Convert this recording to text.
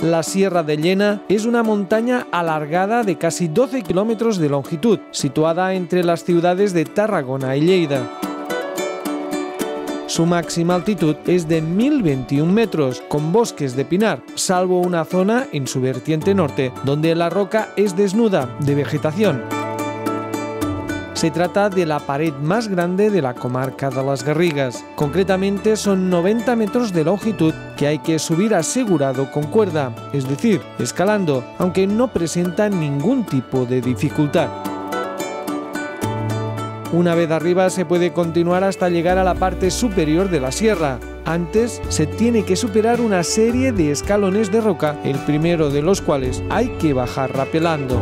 La Sierra de Llena es una montaña alargada de casi 12 kilómetros de longitud, situada entre las ciudades de Tarragona y Lleida. Su máxima altitud es de 1021 metros, con bosques de pinar, salvo una zona en su vertiente norte, donde la roca es desnuda de vegetación. Se trata de la pared más grande de la comarca de las Garrigues. Concretamente son 90 metros de longitud que hay que subir asegurado con cuerda, es decir, escalando, aunque no presenta ningún tipo de dificultad. Una vez arriba se puede continuar hasta llegar a la parte superior de la sierra. Antes se tiene que superar una serie de escalones de roca, el primero de los cuales hay que bajar rapelando.